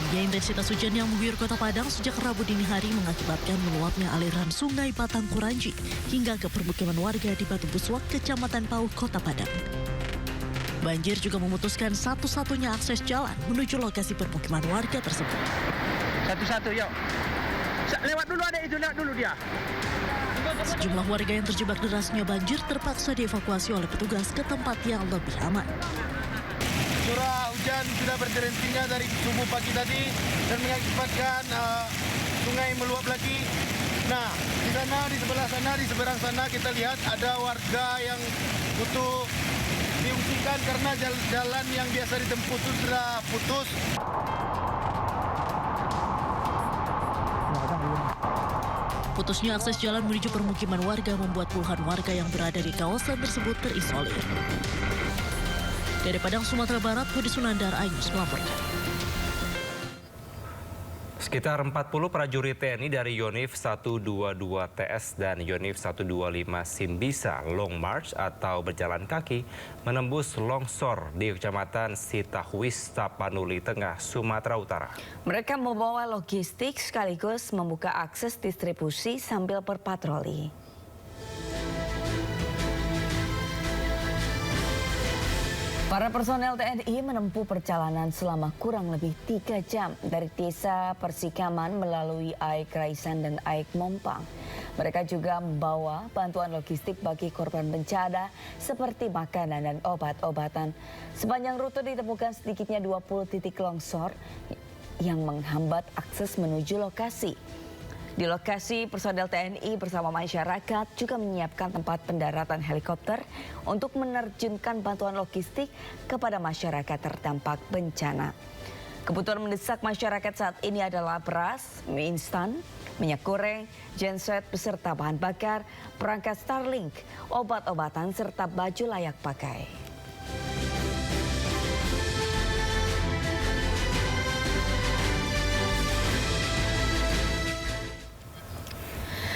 Tingginya intensitas hujan yang mengguyur Kota Padang sejak Rabu dini hari mengakibatkan meluapnya aliran Sungai Batang Kuranji hingga ke permukiman warga di Batu Buswak, Kecamatan Pauh, Kota Padang. Banjir juga memutuskan satu-satunya akses jalan menuju lokasi permukiman warga tersebut. Satu-satu, yuk. Lewat dulu, ada itu, lewat dulu dia. Sejumlah warga yang terjebak derasnya banjir terpaksa dievakuasi oleh petugas ke tempat yang lebih aman. Curah hujan sudah berhentinya dari subuh pagi tadi dan mengakibatkan sungai meluap lagi. Nah, di sana, di sebelah sana, di seberang sana kita lihat ada warga yang butuh diungsikan karena jalan yang biasa ditempuh itu sudah putus. Putusnya akses jalan menuju permukiman warga membuat puluhan warga yang berada di kawasan tersebut terisolir. Dari Padang, Sumatera Barat, Budi Sunandar, iNews melaporkan. Sekitar 40 prajurit TNI dari Yonif 122 TS dan Yonif 125 Simbisa Long March atau berjalan kaki menembus longsor di Kecamatan Sitahwis, Tapanuli Tengah, Sumatera Utara. Mereka membawa logistik sekaligus membuka akses distribusi sambil berpatroli. Para personel TNI menempuh perjalanan selama kurang lebih 3 jam dari desa Persikaman melalui Aik Raisan dan Aik Mompang. Mereka juga membawa bantuan logistik bagi korban bencana seperti makanan dan obat-obatan. Sepanjang rute ditemukan sedikitnya 20 titik longsor yang menghambat akses menuju lokasi. Di lokasi, personel TNI bersama masyarakat juga menyiapkan tempat pendaratan helikopter untuk menerjunkan bantuan logistik kepada masyarakat terdampak bencana. Kebutuhan mendesak masyarakat saat ini adalah beras, mie instan, minyak goreng, genset beserta bahan bakar, perangkat Starlink, obat-obatan serta baju layak pakai.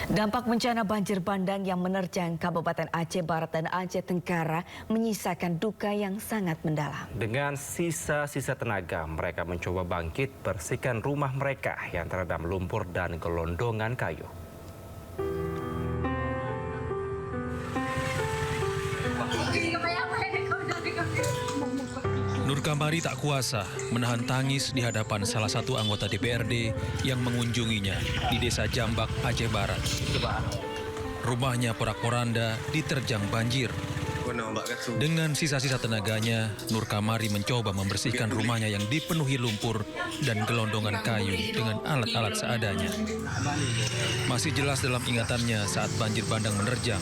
Dampak bencana banjir bandang yang menerjang Kabupaten Aceh Barat dan Aceh Tenggara menyisakan duka yang sangat mendalam. Dengan sisa-sisa tenaga, mereka mencoba bangkit bersihkan rumah mereka yang terendam lumpur dan gelondongan kayu. Nur Kamari tak kuasa menahan tangis di hadapan salah satu anggota DPRD yang mengunjunginya di Desa Jambak, Aceh Barat. Rumahnya porak-poranda diterjang banjir. Dengan sisa-sisa tenaganya, Nur Kamari mencoba membersihkan rumahnya yang dipenuhi lumpur dan gelondongan kayu dengan alat-alat seadanya. Masih jelas dalam ingatannya saat banjir bandang menerjang,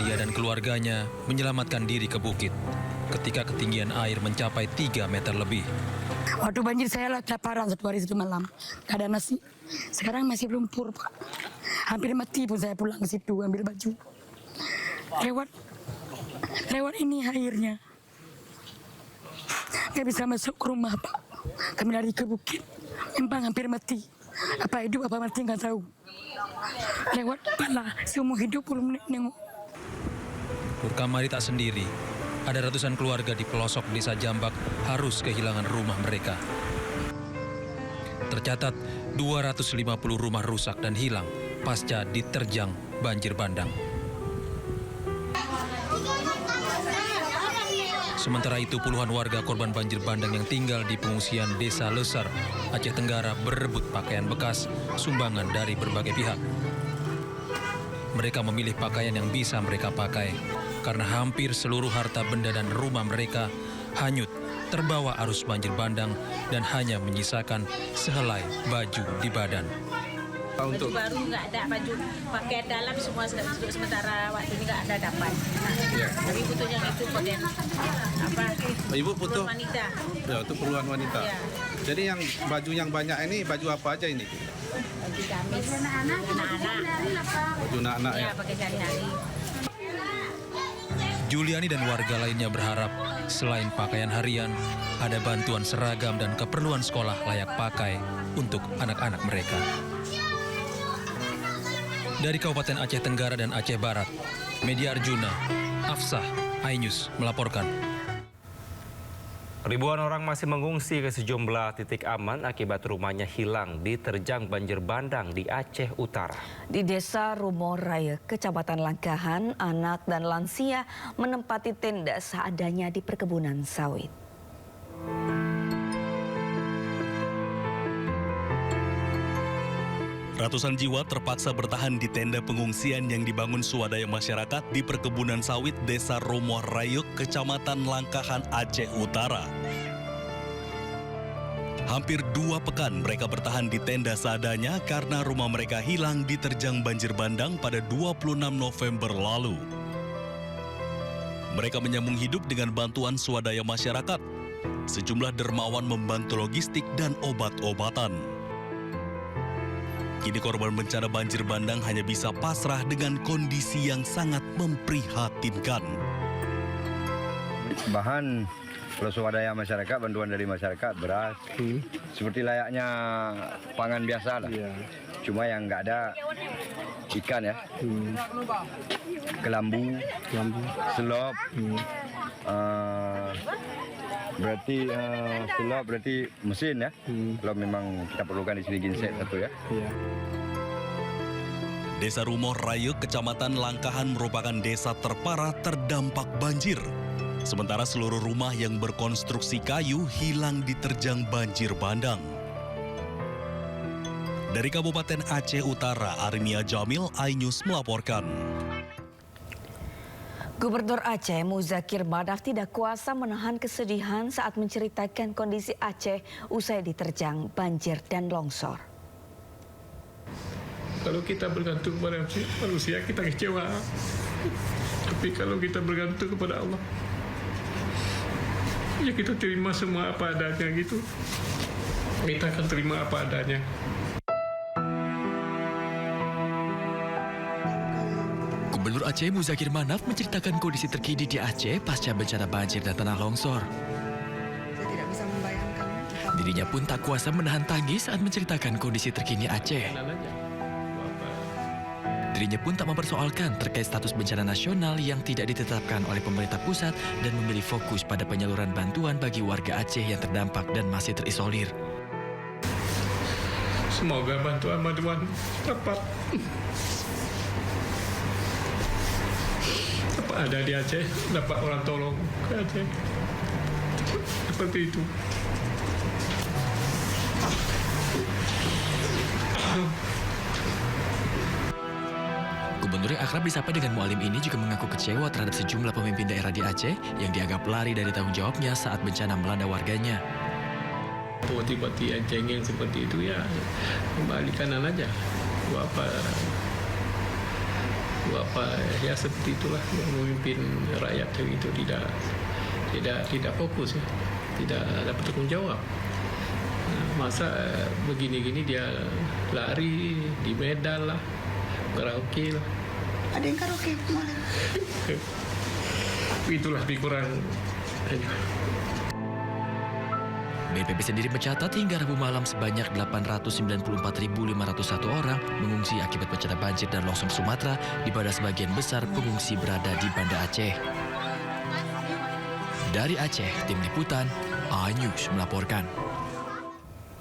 dia dan keluarganya menyelamatkan diri ke bukit ketika ketinggian air mencapai 3 meter lebih. Waktu banjir saya kelaparan satu hari satu malam. Gak ada nasi. Sekarang masih lumpur, Pak. Hampir mati pun saya pulang ke situ ambil baju. Lewat ini airnya. Gak bisa masuk ke rumah, Pak. Kami lari ke bukit. Memang hampir mati. Apa hidup apa mati nggak tahu. Lewat pala seumur hidup belum nengok. Nur Kamari tak sendiri. Ada ratusan keluarga di pelosok Desa Jambak harus kehilangan rumah mereka. Tercatat 250 rumah rusak dan hilang pasca diterjang banjir bandang. Sementara itu puluhan warga korban banjir bandang yang tinggal di pengungsian Desa Lesar, Aceh Tenggara berebut pakaian bekas sumbangan dari berbagai pihak. Mereka memilih pakaian yang bisa mereka pakai karena hampir seluruh harta benda dan rumah mereka hanyut terbawa arus banjir bandang dan hanya menyisakan sehelai baju di badan. Baju baru nggak ada, baju pakaian dalam semua untuk sementara waktu ini nggak ada dapat. Tapi butuhnya itu pakai apa? Ibu butuh wanita. Ya, untuk keperluan wanita. Ya. Jadi yang baju yang banyak ini baju apa aja ini? Baju gamis, anak-anak. Baju anak-anak Ya, ya. pakai sehari-hari. Juliani dan warga lainnya berharap selain pakaian harian, ada bantuan seragam dan keperluan sekolah layak pakai untuk anak-anak mereka. Dari Kabupaten Aceh Tenggara dan Aceh Barat, Media Arjuna, Afsah, iNews melaporkan. Ribuan orang masih mengungsi ke sejumlah titik aman akibat rumahnya hilang diterjang banjir bandang di Aceh Utara. Di Desa Rumo Raya, Kecamatan Langkahan, anak dan lansia menempati tenda seadanya di perkebunan sawit. Ratusan jiwa terpaksa bertahan di tenda pengungsian yang dibangun swadaya masyarakat di perkebunan sawit Desa Rumo Raya, Kecamatan Langkahan, Aceh Utara. Hampir 2 pekan mereka bertahan di tenda seadanya karena rumah mereka hilang diterjang banjir bandang pada 26 November lalu. Mereka menyambung hidup dengan bantuan swadaya masyarakat. Sejumlah dermawan membantu logistik dan obat-obatan. Kini korban bencana banjir bandang hanya bisa pasrah dengan kondisi yang sangat memprihatinkan. Bahan kalau swadaya masyarakat, bantuan dari masyarakat, beras, seperti layaknya pangan biasa lah. Cuma yang nggak ada ikan ya, kelambu, selop, berarti mesin ya. Kalau memang kita perlukan di sini genset satu ya. Desa Rumo Raya, Kecamatan Langkahan merupakan desa terparah terdampak banjir. Sementara seluruh rumah yang berkonstruksi kayu hilang diterjang banjir bandang. Dari Kabupaten Aceh Utara, Armia Jamil, iNews melaporkan. Gubernur Aceh Muzakir Badak tidak kuasa menahan kesedihan saat menceritakan kondisi Aceh usai diterjang banjir dan longsor. Kalau kita bergantung pada manusia, kita kecewa. Tapi kalau kita bergantung kepada Allah, ya kita terima semua apa adanya gitu. Kita akan terima apa adanya. Gubernur Aceh Muzakir Manaf menceritakan kondisi terkini di Aceh pasca bencana banjir dan tanah longsor. Saya tidak bisa membayangkan. Dirinya pun tak kuasa menahan tangis saat menceritakan kondisi terkini Aceh. Dirinya pun tak mempersoalkan terkait status bencana nasional yang tidak ditetapkan oleh pemerintah pusat dan memilih fokus pada penyaluran bantuan bagi warga Aceh yang terdampak dan masih terisolir. Semoga bantuan tepat. Apa ada di Aceh, dapat orang tolong ke Aceh. Seperti itu. Gubernur yang akrab disapa dengan Mualim ini juga mengaku kecewa terhadap sejumlah pemimpin daerah di Aceh yang dianggap lari dari tanggung jawabnya saat bencana melanda warganya. Bupati Aceh yang seperti itu ya kembali kanan aja. Buat apa ya seperti itulah yang memimpin rakyat itu tidak fokus ya, tidak dapat tanggung jawab. Masa begini-gini dia lari di Medan lah, karaoke lah. Ada yang karaoke kemarin. Itulah lebih kurang. BNPB sendiri mencatat hingga Rabu malam sebanyak 894.501 orang mengungsi akibat bencana banjir dan longsor Sumatera, di mana sebagian besar pengungsi berada di Banda Aceh. Dari Aceh, tim liputan iNews melaporkan.